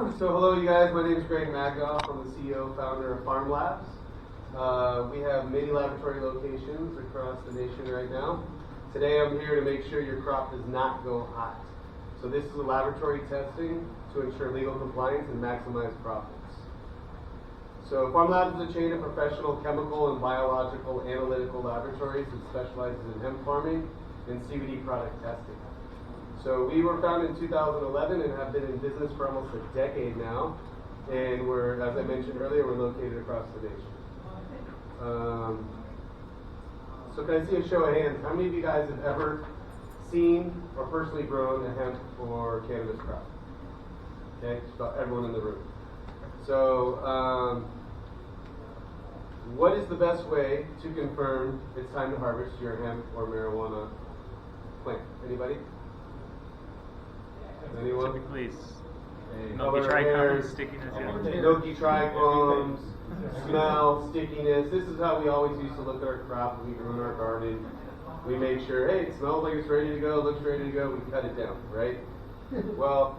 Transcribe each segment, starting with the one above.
So hello you guys, my name is Greg Magdoff. I'm the CEO, founder of Farm Labs. We have many laboratory locations across the nation right now. Today I'm here to make sure your crop does not go hot. So this is a laboratory testing to ensure legal compliance and maximize profits. So Farm Labs is a chain of professional chemical and biological analytical laboratories that specializes in hemp farming and CBD product testing. So we were founded in 2011 and have been in business for almost a decade now. And we're, as I mentioned earlier, we're located across the nation. So can I see a show of hands? How many of you guys have ever seen or personally grown a hemp or cannabis crop? Okay, just about everyone in the room. So what is the best way to confirm it's time to harvest your hemp or marijuana plant? Anybody? Anyone? Typically, Color, milky trichomes, stickiness. Milky trichomes, smell, stickiness. This is how we always used to look at our crop when we grew in our garden. We make sure, hey, it smells like it's ready to go, looks ready to go, we cut it down, right? Well,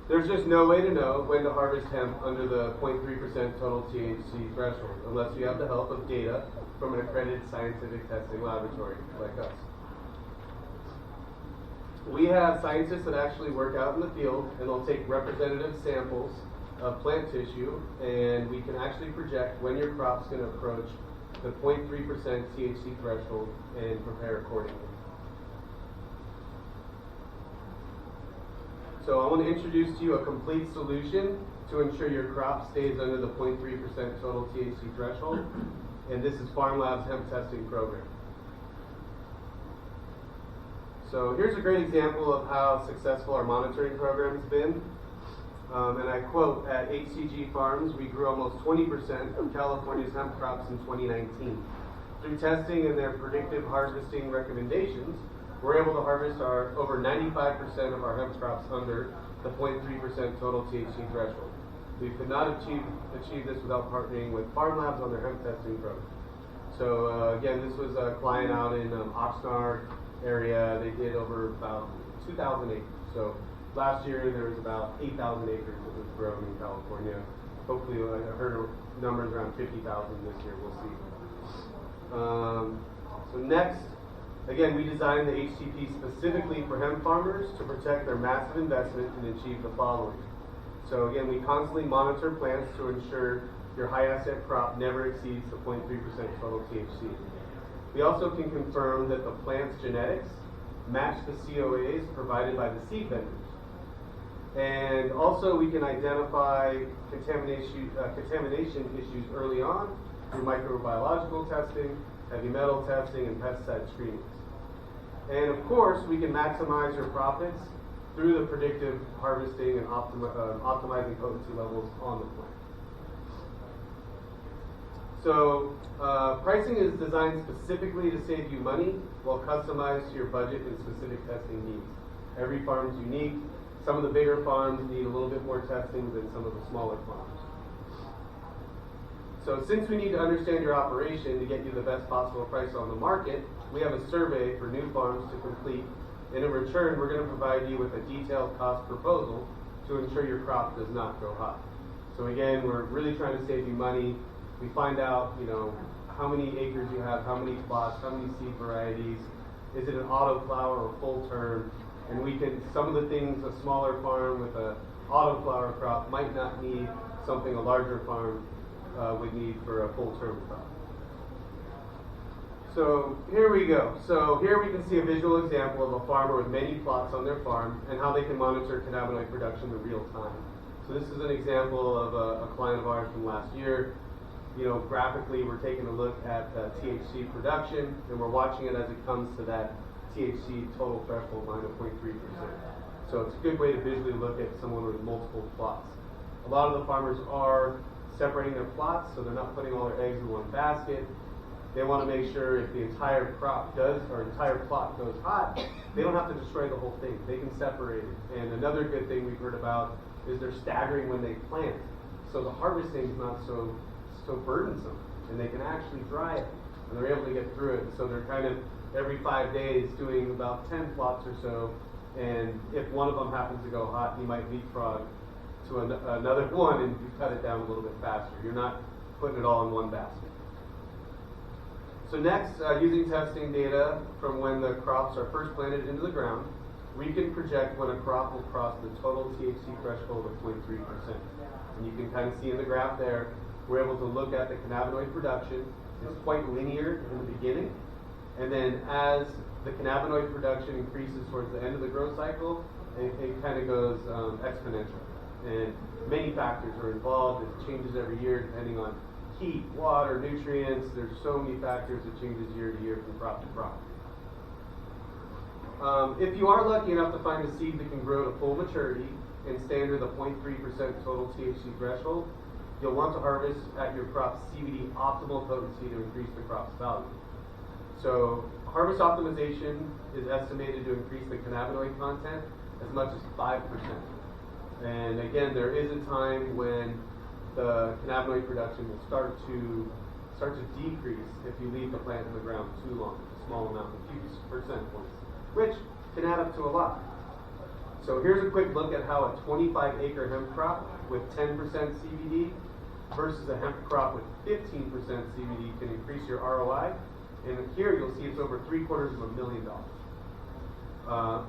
there's just no way to know when to harvest hemp under the 0.3% total THC threshold unless you have the help of data from an accredited scientific testing laboratory like us. We have scientists that actually work out in the field, and they'll take representative samples of plant tissue, and we can actually project when your crop's going to approach the 0.3% THC threshold and prepare accordingly. So I want to introduce to you a complete solution to ensure your crop stays under the 0.3% total THC threshold, and this is Farm Labs Hemp Testing Program. So here's a great example of how successful our monitoring program has been. And I quote, at HTG Farms, we grew almost 20% of California's hemp crops in 2019. Through testing and their predictive harvesting recommendations, we're able to harvest over 95% of our hemp crops under the 0.3% total THC threshold. We could not achieve this without partnering with Farm Labs on their hemp testing program. So again, this was a client out in Oxnard area. They did over about 2,000 acres. So last year there was about 8,000 acres that was grown in California. Hopefully, I heard numbers around 50,000 this year. We'll see. So next, again, we designed the HTP specifically for hemp farmers to protect their massive investment and achieve the following. So again, we constantly monitor plants to ensure your high asset crop never exceeds the 0.3% total THC. We also can confirm that the plant's genetics match the COAs provided by the seed vendors. And also we can identify contamination issues early on through microbiological testing, heavy metal testing, and pesticide screenings. And of course, we can maximize your profits through the predictive harvesting and optimizing potency levels on the plant. So pricing is designed specifically to save you money while customized to your budget and specific testing needs. Every farm is unique. Some of the bigger farms need a little bit more testing than some of the smaller farms. So since we need to understand your operation to get you the best possible price on the market, we have a survey for new farms to complete. And in return, we're going to provide you with a detailed cost proposal to ensure your crop does not go hot. So again, we're really trying to save you money. We find out, how many acres you have, how many plots, how many seed varieties, is it an auto flower or full term, and we can, some of the things a smaller farm with an auto flower crop might not need something a larger farm would need for a full term crop. So here we go. So here we can see a visual example of a farmer with many plots on their farm and how they can monitor cannabinoid production in real time. So this is an example of a client of ours from last year. Graphically, we're taking a look at THC production, and we're watching it as it comes to that THC total threshold line of 0.3%. So it's a good way to visually look at someone with multiple plots. A lot of the farmers are separating their plots, so they're not putting all their eggs in one basket. They want to make sure if the entire crop entire plot goes hot, they don't have to destroy the whole thing. They can separate it. And another good thing we've heard about is they're staggering when they plant. So the harvesting is not so burdensome, and they can actually dry it, and they're able to get through it. So they're kind of every 5 days doing about 10 plots or so, and if one of them happens to go hot, you might leapfrog to another one and you cut it down a little bit faster. You're not putting it all in one basket. So next, using testing data from when the crops are first planted into the ground, we can project when a crop will cross the total THC threshold of 0.3%. And you can kind of see in the graph there, we're able to look at the cannabinoid production. It's quite linear in the beginning. And then as the cannabinoid production increases towards the end of the growth cycle, it kind of goes exponential. And many factors are involved. It changes every year depending on heat, water, nutrients. There's so many factors. It changes year to year from crop to crop. If you are lucky enough to find a seed that can grow to full maturity and stay under the 0.3% total THC threshold, you'll want to harvest at your crop's CBD optimal potency to increase the crop's value. So harvest optimization is estimated to increase the cannabinoid content as much as 5%. And again, there is a time when the cannabinoid production will start to decrease if you leave the plant in the ground too long, a small amount, a few percent points, which can add up to a lot. So here's a quick look at how a 25-acre hemp crop with 10% CBD versus a hemp crop with 15% CBD can increase your ROI. And here you'll see it's over $750,000.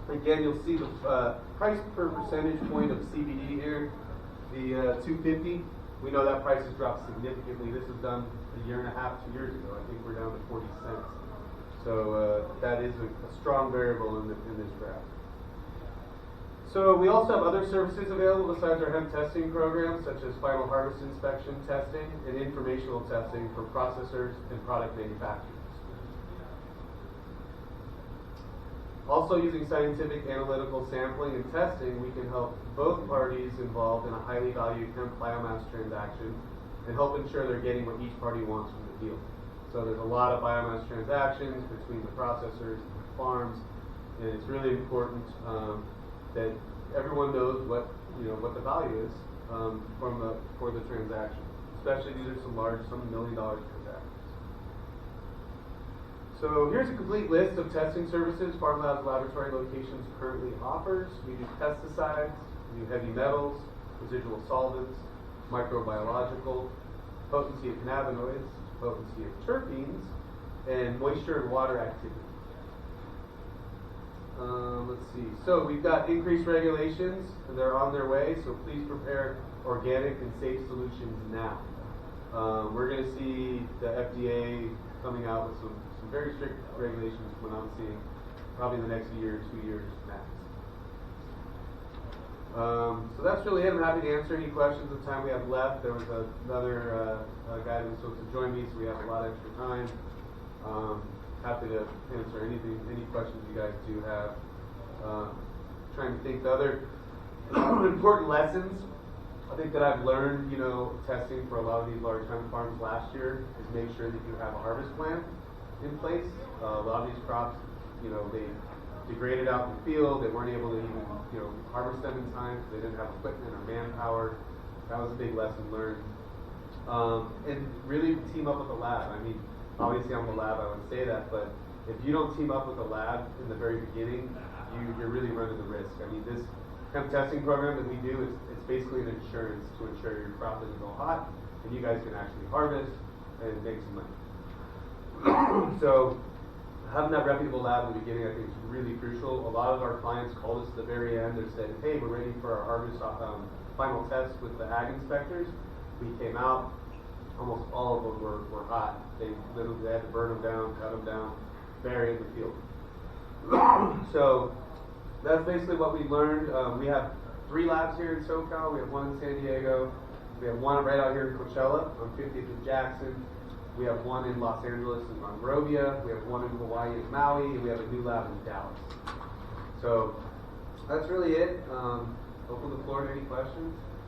Again, you'll see the price per percentage point of CBD here, the 250. We know that price has dropped significantly. This was done a year and a half, 2 years ago. I think we're down to 40 cents. So that is a strong variable in this graph. So we also have other services available besides our hemp testing program, such as final harvest inspection testing and informational testing for processors and product manufacturers. Also, using scientific analytical sampling and testing, we can help both parties involved in a highly valued hemp biomass transaction and help ensure they're getting what each party wants from the deal. So there's a lot of biomass transactions between the processors and the farms, and it's really important that everyone knows what the value is for the transaction. Especially these are some $1 million transactions. So here's a complete list of testing services Farm Labs Laboratory locations currently offers. We do pesticides, we do heavy metals, residual solvents, microbiological, potency of cannabinoids, potency of terpenes, and moisture and water activity. Let's see. So we've got increased regulations, and they're on their way, so please prepare organic and safe solutions now. We're going to see the FDA coming out with some very strict regulations when I'm seeing probably in the next year, 2 years max. So that's really it. I'm happy to answer any questions the time we have left. There was another guy that was supposed to join me, so we have a lot of extra time. Happy to answer any questions you guys do have. Trying to think the other important lessons I think that I've learned, testing for a lot of these large hemp farms last year is make sure that you have a harvest plan in place. A lot of these crops, they degraded out in the field. They weren't able to even, harvest them in time because they didn't have equipment or manpower. That was a big lesson learned. And really team up with the lab. I mean, obviously I'm the lab, I would say that, but if you don't team up with the lab in the very beginning, you're really running the risk. I mean, this hemp testing program that we do it's basically an insurance to ensure your crop doesn't go hot and you guys can actually harvest and make some money. So having that reputable lab in the beginning I think is really crucial. A lot of our clients called us at the very end and said, hey, we're ready for our harvest final test with the ag inspectors. We came out, almost all of them were hot. They had to burn them down, cut them down, bury in the field. So that's basically what we learned. We have 3 labs here in SoCal. We have one in San Diego. We have one right out here in Coachella on 50th and Jackson. We have one in Los Angeles and Monrovia. We have one in Hawaii and Maui. And we have a new lab in Dallas. So that's really it. Open the floor to any questions.